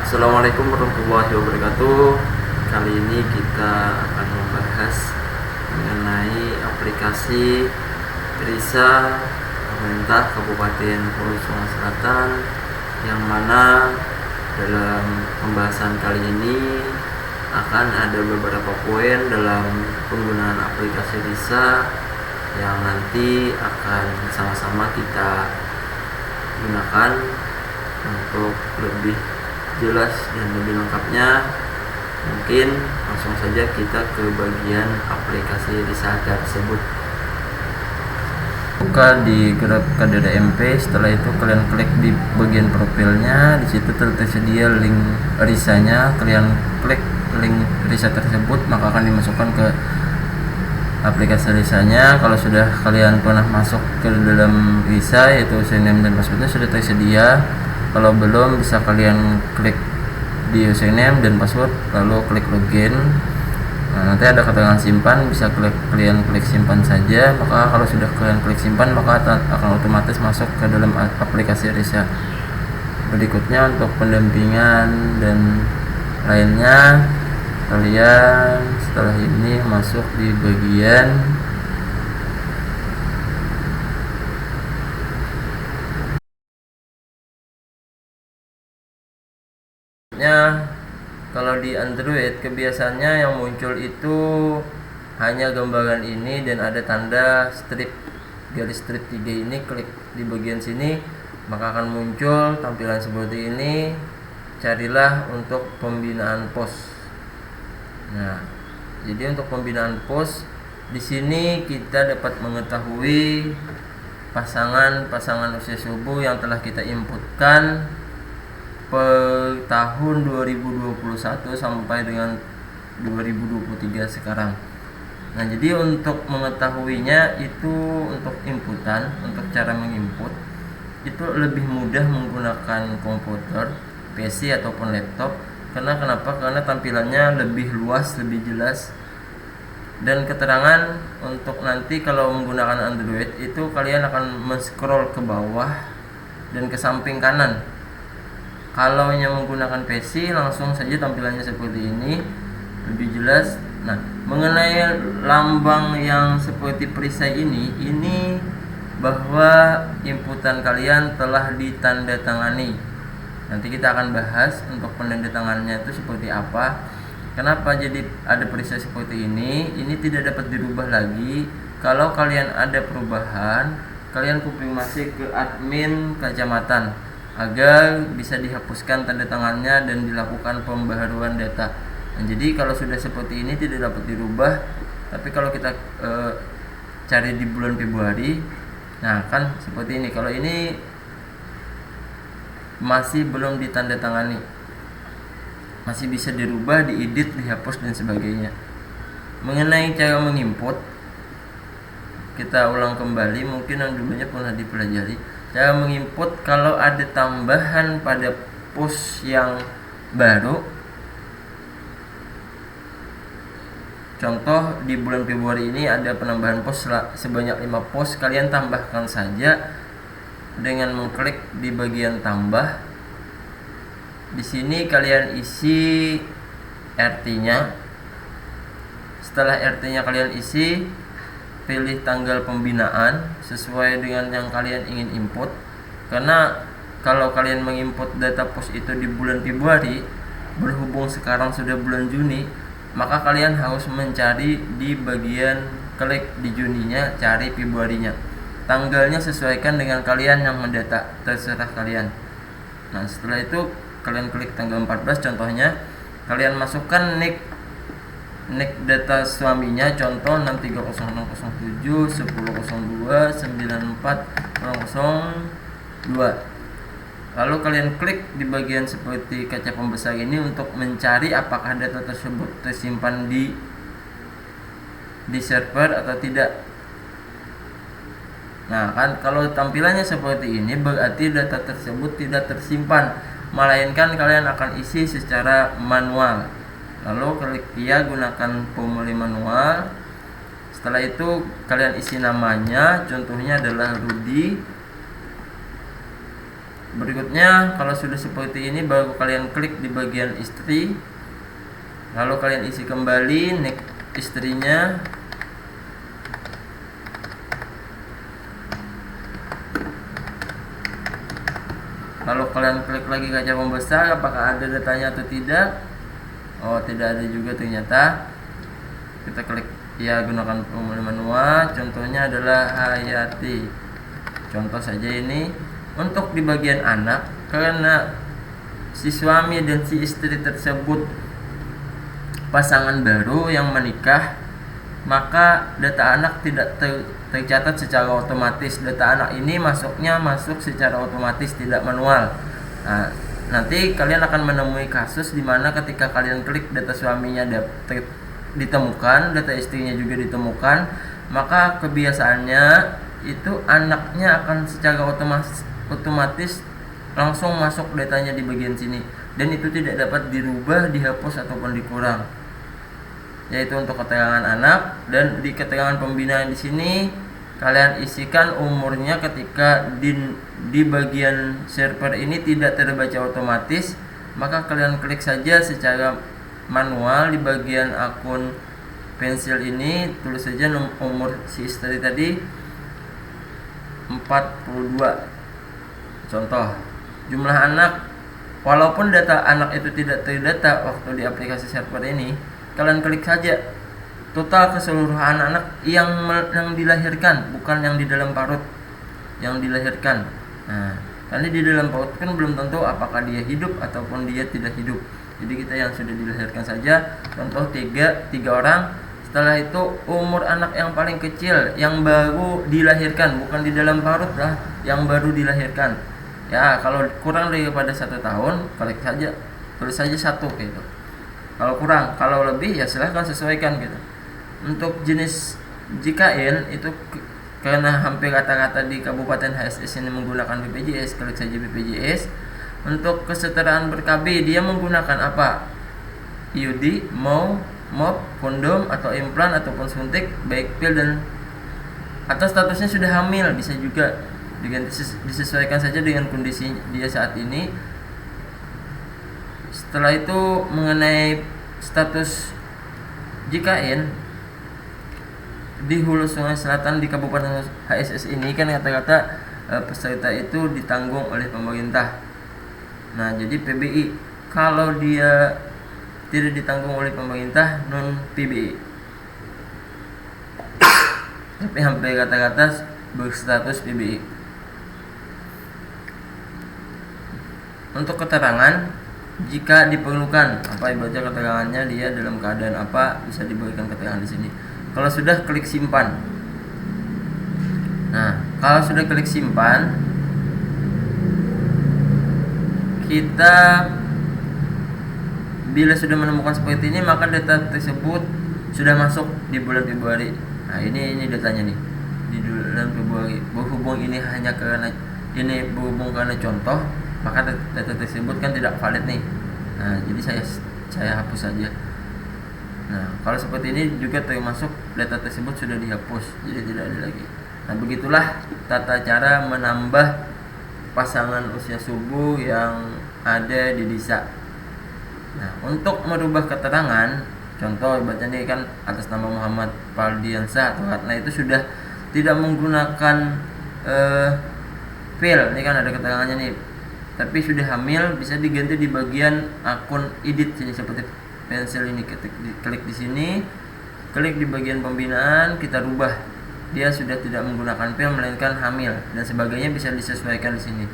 Assalamualaikum warahmatullahi wabarakatuh. Kali ini kita akan membahas mengenai aplikasi Risa pemerintah Kabupaten Hulu Sungai Selatan, yang mana dalam pembahasan kali ini akan ada beberapa poin dalam penggunaan aplikasi Risa yang nanti akan sama-sama kita gunakan untuk lebih jelas dan lebih lengkapnya. Mungkin langsung saja kita ke bagian aplikasi Risa tersebut. Buka di Grab KDDMP. Setelah itu kalian klik di bagian profilnya. Di situ tersedia link Risanya. Kalian klik link Risa tersebut, maka akan dimasukkan ke aplikasi Risanya. Kalau sudah kalian pernah masuk ke dalam Risa, yaitu username dan passwordnya sudah tersedia. Kalau belum, bisa kalian klik di username dan password, lalu klik login. Nanti ada keterangan simpan, bisa kalian klik simpan saja. Maka kalau sudah kalian klik simpan, maka akan otomatis masuk ke dalam aplikasi Risa. Berikutnya untuk pendampingan dan lainnya, kalian setelah ini masuk di bagian kalau di Android kebiasaannya yang muncul itu hanya gambaran ini dan ada tanda strip, garis strip 3 ini. Klik di bagian sini, maka akan muncul tampilan seperti ini. Carilah untuk pembinaan pos. Nah, jadi untuk pembinaan pos di sini kita dapat mengetahui pasangan usia subuh yang telah kita inputkan per tahun 2021 sampai dengan 2023 sekarang. Nah, jadi untuk mengetahuinya itu, untuk inputan, untuk cara menginput itu lebih mudah menggunakan komputer, PC ataupun laptop. Kenapa? Karena tampilannya lebih luas, lebih jelas. Dan keterangan untuk nanti kalau menggunakan Android itu kalian akan men-scroll ke bawah dan ke samping kanan. Kalau yang menggunakan PC, langsung saja tampilannya seperti ini, lebih jelas. Nah, mengenai lambang yang seperti perisai ini bahwa inputan kalian telah ditandatangani. Nanti kita akan bahas untuk penandatangannya itu seperti apa. Kenapa jadi ada perisai seperti ini? Ini tidak dapat dirubah lagi. Kalau kalian ada perubahan, kalian konfirmasi ke admin kecamatan agar bisa dihapuskan tanda tangannya dan dilakukan pembaharuan data. Nah, jadi kalau sudah seperti ini tidak dapat dirubah. Tapi kalau kita cari di bulan Februari, nah kan seperti ini. Kalau ini masih belum ditandatangani, masih bisa dirubah, diedit, dihapus dan sebagainya. Mengenai cara menginput, kita ulang kembali, mungkin yang dulunya pernah dipelajari. Cara menginput kalau ada tambahan pada pos yang baru. Contoh di bulan Februari ini ada penambahan pos sebanyak 5 pos. Kalian tambahkan saja dengan mengklik di bagian tambah. Di sini kalian isi RT-nya. Setelah RT-nya kalian isi, pilih tanggal pembinaan sesuai dengan yang kalian ingin input. Karena kalau kalian menginput data pos itu di bulan Februari, berhubung sekarang sudah bulan Juni, maka kalian harus mencari di bagian klik di Juninya, cari Februarinya. Tanggalnya sesuaikan dengan kalian yang mendata, terserah kalian. Nah, setelah itu kalian klik tanggal 14 contohnya. Kalian masukkan nick data suaminya, contoh 630607 1002 94002. Lalu kalian klik di bagian seperti kaca pembesar ini untuk mencari apakah data tersebut tersimpan di server atau tidak. Nah, kan kalau tampilannya seperti ini berarti data tersebut tidak tersimpan, melainkan kalian akan isi secara manual. Lalu klik iya, gunakan formulir manual. Setelah itu kalian isi namanya, contohnya adalah Rudi. Berikutnya, kalau sudah seperti ini baru kalian klik di bagian istri, lalu kalian isi kembali nik istrinya. Lalu kalian klik lagi kaca pembesar, apakah ada datanya atau tidak. Oh, tidak ada juga ternyata. Kita klik ya, gunakan pemilih manual. Contohnya adalah Hayati. Contoh saja ini. Untuk di bagian anak, karena si suami dan si istri tersebut pasangan baru yang menikah, maka data anak tidak tercatat secara otomatis. Data anak ini masuk secara otomatis, tidak manual. Nah, nanti kalian akan menemui kasus di mana ketika kalian klik data suaminya ditemukan, data istrinya juga ditemukan, maka kebiasaannya itu anaknya akan secara otomatis langsung masuk datanya di bagian sini, dan itu tidak dapat dirubah, dihapus ataupun dikurang. Yaitu untuk keterangan anak. Dan di keterangan pembinaan di sini kalian isikan umurnya ketika di bagian server ini tidak terbaca otomatis, maka kalian klik saja secara manual di bagian akun pensil ini, tulis saja umur si istri tadi 42. Contoh, jumlah anak, walaupun data anak itu tidak terdata waktu di aplikasi server ini, kalian klik saja total keseluruhan anak yang dilahirkan, bukan yang di dalam parut, yang dilahirkan. Nah, karena di dalam parut kan belum tentu apakah dia hidup ataupun dia tidak hidup. Jadi kita yang sudah dilahirkan saja. Contoh 3 orang. Setelah itu umur anak yang paling kecil yang baru dilahirkan, bukan di dalam parut lah, yang baru dilahirkan. Ya, kalau kurang daripada 1 tahun, klik saja, tulis saja 1 gitu. Kalau kurang, kalau lebih ya silahkan sesuaikan gitu. Untuk jenis JKN itu karena hampir rata-rata di Kabupaten HSS ini menggunakan BPJS, klik saja BPJS. Untuk kesetaraan ber-KB dia menggunakan apa? IUD, MOP, kondom atau implan ataupun suntik, baik pil dan atau statusnya sudah hamil, bisa juga disesuaikan saja dengan kondisi dia saat ini. Setelah itu mengenai status JKN di Hulu Sungai Selatan di Kabupaten HSS ini kan kata-kata peserta itu ditanggung oleh pemerintah. Nah, jadi PBI. Kalau dia tidak ditanggung oleh pemerintah, non PBI. Tapi hampir kata-kata berstatus PBI. Untuk keterangan, jika diperlukan, apa ibaratnya keterangannya dia dalam keadaan apa, bisa diberikan keterangan di sini. Kalau sudah klik simpan. Nah, kalau sudah klik simpan, kita bila sudah menemukan seperti ini, maka data tersebut sudah masuk di bulan Februari. Nah, ini datanya nih di bulan Februari. Berhubung ini hanya karena contoh, maka data tersebut kan tidak valid nih. Nah, jadi saya hapus saja. Nah, kalau seperti ini juga termasuk data tersebut sudah dihapus, jadi tidak ada lagi. Nah, begitulah tata cara menambah pasangan usia subuh yang ada di desa. Nah, untuk merubah keterangan, contoh bacanya kan atas nama Muhammad Faldiansa atau Ratna, itu sudah tidak menggunakan fil, ini kan ada keterangannya nih, tapi sudah hamil, bisa diganti di bagian akun edit sini seperti pensil ini. Klik di sini, klik di bagian pembinaan, kita rubah dia sudah tidak menggunakan fil melainkan hamil dan sebagainya, bisa disesuaikan di sini.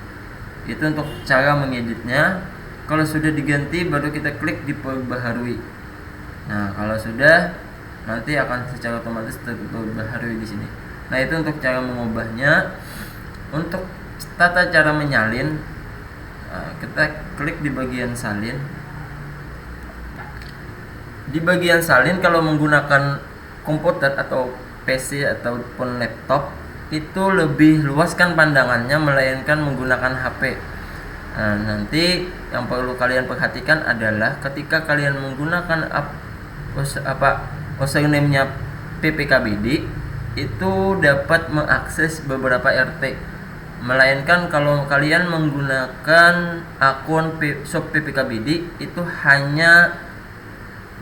Itu untuk cara mengeditnya. Kalau sudah diganti, baru kita klik di perbaharui. Nah, kalau sudah, nanti akan secara otomatis terbaharui di sini. Nah, itu untuk cara mengubahnya. Untuk tata cara menyalin, kita klik di bagian salin. Di bagian salin, kalau menggunakan komputer atau PC ataupun laptop, itu lebih luas kan pandangannya melainkan menggunakan HP. Nah, nanti yang perlu kalian perhatikan adalah ketika kalian menggunakan username-nya PPKBD, itu dapat mengakses beberapa RT. Melainkan kalau kalian menggunakan akun shop PPKBD itu hanya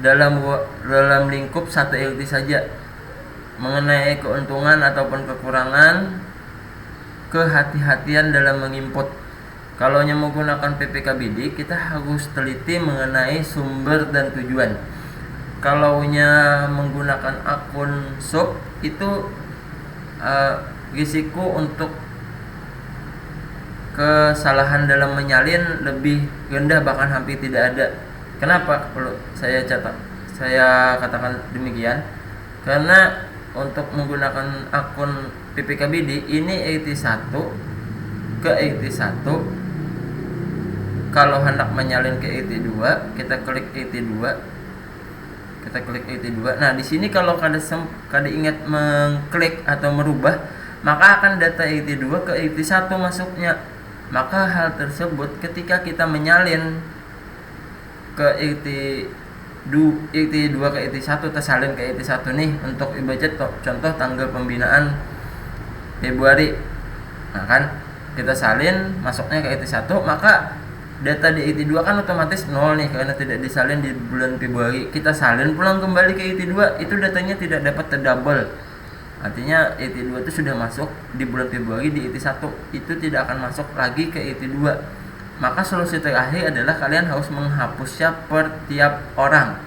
dalam lingkup satu LT saja. Mengenai keuntungan ataupun kekurangan, kehati-hatian dalam menginput. Kalau menggunakan PPKBD, kita harus teliti mengenai sumber dan tujuan. Kalau menggunakan akun shop itu risiko untuk kesalahan dalam menyalin lebih rendah, bahkan hampir tidak ada. Kenapa kalau saya katakan demikian? Karena untuk menggunakan akun PPKBD ini ET1 ke ET1, kalau hendak menyalin ke ET2 kita klik ET2. Nah, di sini kalau kada ingat mengklik atau merubah, maka akan data ET2 ke ET1 masuknya. Maka hal tersebut ketika kita menyalin ke ET2 ke ET1, tersalin ke ET1 nih untuk budget contoh tanggal pembinaan Februari. Nah kan, kita salin masuknya ke ET1, maka data di ET2 kan otomatis 0 nih karena tidak disalin di bulan Februari. Kita salin pulang kembali ke ET2, itu datanya tidak dapat terdouble. Artinya ET2 itu sudah masuk di bulan Februari di ET1, itu tidak akan masuk lagi ke ET2. Maka solusi terakhir adalah kalian harus menghapusnya per tiap orang.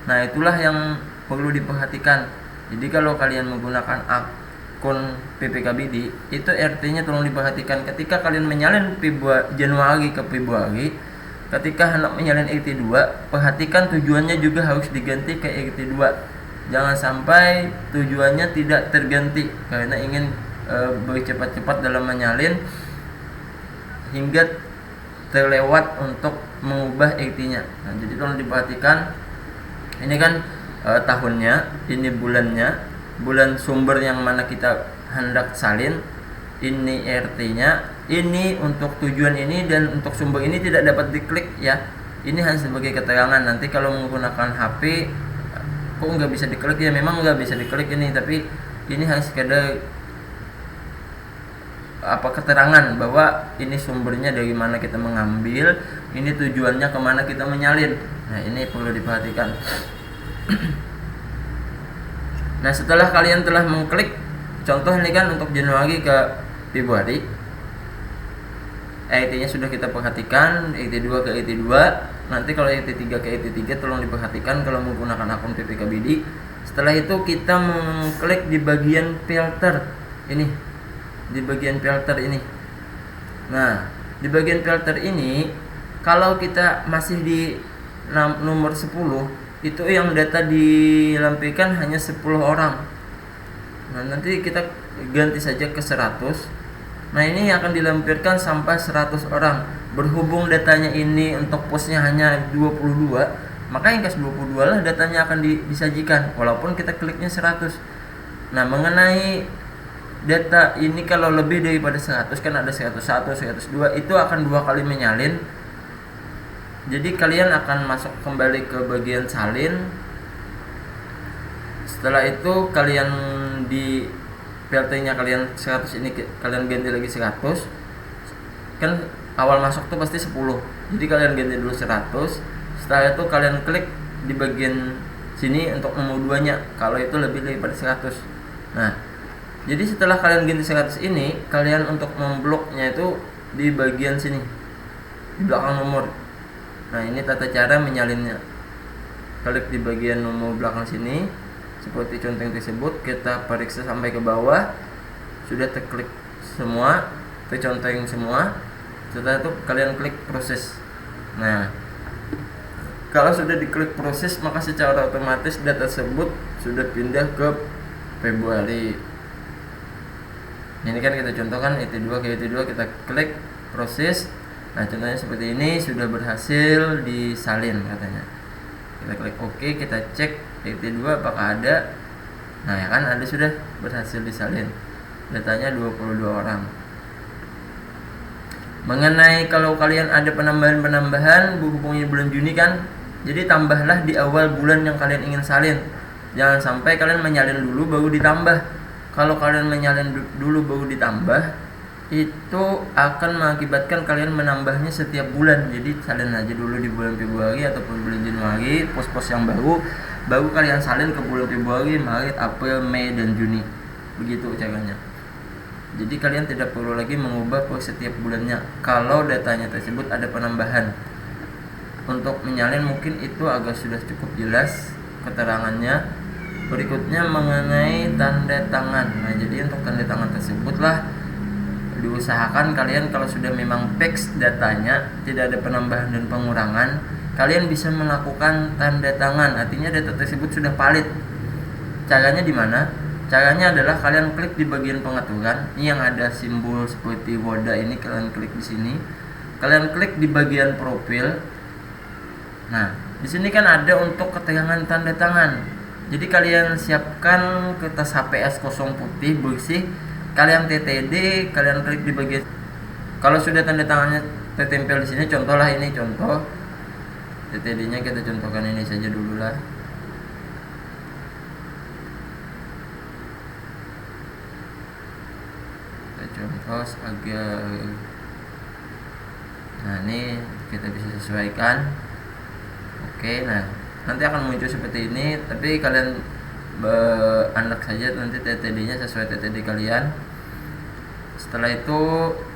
Nah, itulah yang perlu diperhatikan. Jadi kalau kalian menggunakan akun PPKBD, itu RT-nya tolong diperhatikan. Ketika kalian menyalin Januari ke Februari, ketika hendak menyalin ET2, perhatikan tujuannya juga harus diganti ke ET2. Jangan sampai tujuannya tidak terganti karena ingin bercepat-cepat dalam menyalin hingga terlewat untuk mengubah ET-nya. Nah, jadi tolong diperhatikan. Ini kan tahunnya, ini bulannya, bulan sumber yang mana kita hendak salin, ini RT-nya, ini untuk tujuan ini dan untuk sumber ini tidak dapat diklik ya. Ini hanya sebagai keterangan. Nanti kalau menggunakan HP kok nggak bisa diklik ya, memang nggak bisa diklik ini, tapi ini hanya sekedar keterangan bahwa ini sumbernya dari mana kita mengambil, ini tujuannya kemana kita menyalin. Nah, ini perlu diperhatikan. Nah, setelah kalian telah mengklik, contoh ini kan untuk Januari ke Februari, ET-nya sudah kita perhatikan, ET2 ke ET2. Nanti kalau ET3 ke ET3 tolong diperhatikan kalau menggunakan akun PPKBD. Setelah itu kita mengklik di bagian filter ini. Di bagian filter ini. Nah, di bagian filter ini kalau kita masih di nomor 10, itu yang data dilampirkan hanya 10 orang. Nah, nanti kita ganti saja ke 100. Nah, ini akan dilampirkan sampai 100 orang. Berhubung datanya ini untuk posnya hanya 22, maka yang ke 22 lah datanya akan disajikan walaupun kita kliknya 100. Nah, mengenai data ini kalau lebih daripada 100, kan ada 101, 102, itu akan 2 kali menyalin. Jadi kalian akan masuk kembali ke bagian salin. Setelah itu kalian di filternya kalian 100 ini kalian ganti lagi 100. Kan awal masuk tuh pasti 10. Jadi kalian ganti dulu 100. Setelah itu kalian klik di bagian sini untuk nomor 2-nya kalau itu lebih daripada 100. Nah, jadi setelah kalian ganti 100 ini, kalian untuk membloknya itu di bagian sini, di belakang nomor. Nah, ini tata cara menyalinnya. Klik di bagian nomor belakang sini, seperti contoh yang tersebut. Kita periksa sampai ke bawah, sudah terklik semua, terconteng semua. Setelah itu kalian klik proses. Nah, kalau sudah diklik proses, maka secara otomatis data tersebut sudah pindah ke Februari. Ini kan kita contohkan ET2 ke ET2, kita klik proses. Nah, contohnya seperti ini, sudah berhasil disalin katanya. Kita klik OK, kita cek ET2 apakah ada. Nah, ya kan ada, sudah berhasil disalin. Datanya 22 orang. Mengenai kalau kalian ada penambahan berhubungnya bulan Juni kan, jadi tambahlah di awal bulan yang kalian ingin salin. Jangan sampai kalian menyalin dulu baru ditambah. Kalau kalian menyalin dulu baru ditambah, itu akan mengakibatkan kalian menambahnya setiap bulan. Jadi salin aja dulu di bulan Februari ataupun bulan Januari pos-pos yang baru kalian salin ke bulan Februari, Maret, April, Mei, dan Juni. Begitu caranya. Jadi kalian tidak perlu lagi mengubah per setiap bulannya kalau datanya tersebut ada penambahan. Untuk menyalin mungkin itu agak sudah cukup jelas keterangannya. Berikutnya mengenai tanda tangan. Nah, jadi untuk tanda tangan tersebutlah diusahakan kalian kalau sudah memang fix datanya, tidak ada penambahan dan pengurangan, kalian bisa melakukan tanda tangan. Artinya data tersebut sudah valid. Caranya di mana? Caranya adalah kalian klik di bagian pengaturan, ini yang ada simbol seperti wadah ini, kalian klik di sini. Kalian klik di bagian profil. Nah, di sini kan ada untuk keterangan tanda tangan. Jadi kalian siapkan kertas HPS kosong putih bersih, kalian TTD, kalian klik di bagian. Kalau sudah tanda tangannya tertempel di sini, contoh lah ini contoh TTD-nya, kita contohkan ini saja dulu lah. Kita contoh agar, nah ini kita bisa sesuaikan. Oke, nah nanti akan muncul seperti ini, tapi kalian anak saja nanti TTD-nya sesuai TTD kalian. Setelah itu,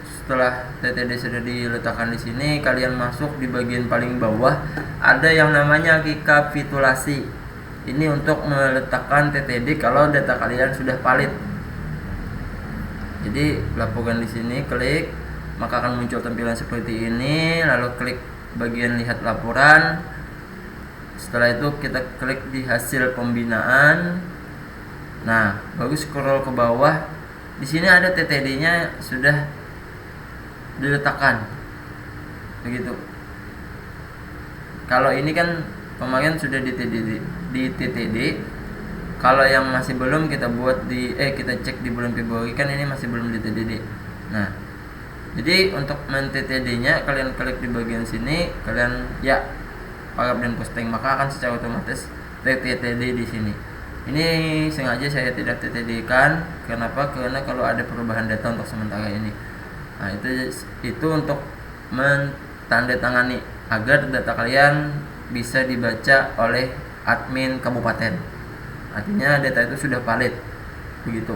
setelah TTD sudah diletakkan di sini, kalian masuk di bagian paling bawah ada yang namanya rekapitulasi. Ini untuk meletakkan TTD kalau data kalian sudah valid. Jadi laporan di sini, klik, maka akan muncul tampilan seperti ini. Lalu klik bagian lihat laporan. Setelah itu kita klik di hasil pembinaan. Nah, baru scroll ke bawah. Di sini ada TTD-nya sudah diletakkan. Begitu. Kalau ini kan kemarin sudah di TTD. Kalau yang masih belum kita buat kita cek di bulan Februari, kan ini masih belum di TTD. Nah, jadi untuk men-TTD-nya kalian klik di bagian sini, kalian parab dan posting, maka akan secara otomatis TTD di sini. Ini sengaja saya tidak TTD-kan. Kenapa? Karena kalau ada perubahan data untuk sementara ini. Nah, itu untuk mentandatangani agar data kalian bisa dibaca oleh admin kabupaten. Artinya data itu sudah valid. Begitu.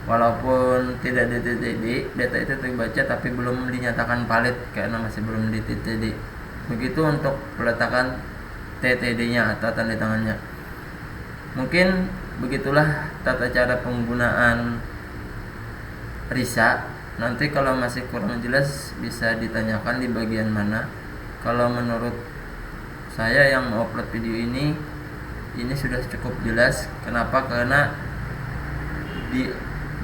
Walaupun tidak di TTD, data itu terbaca tapi belum dinyatakan valid karena masih belum di TTD. Begitu untuk peletakan TTD-nya atau tanda tangannya. Mungkin begitulah tata cara penggunaan RISA. Nanti kalau masih kurang jelas bisa ditanyakan di bagian mana. Kalau menurut saya yang upload video ini sudah cukup jelas. Kenapa? Karena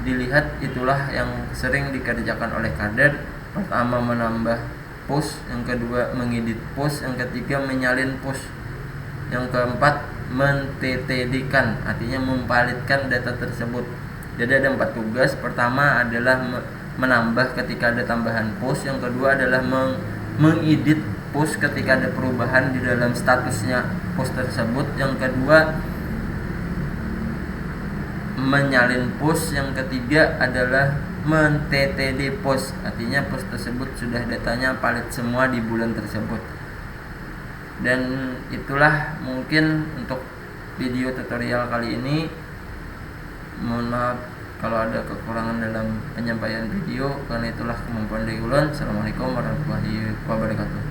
dilihat itulah yang sering dikerjakan oleh kader. Pertama menambah post, yang kedua mengedit post, yang ketiga menyalin post, yang keempat men-TTD-kan, artinya memvalidkan data tersebut. Jadi ada 4 tugas. Pertama adalah menambah ketika ada tambahan post, yang kedua adalah mengedit post ketika ada perubahan di dalam statusnya post tersebut, yang kedua menyalin post, yang ketiga adalah men-TTD post, artinya post tersebut sudah datanya valid semua di bulan tersebut. Dan itulah mungkin untuk video tutorial kali ini. Mohon maaf kalau ada kekurangan dalam penyampaian video, karena itulah kemampuan dari ulun. Assalamualaikum warahmatullahi wabarakatuh.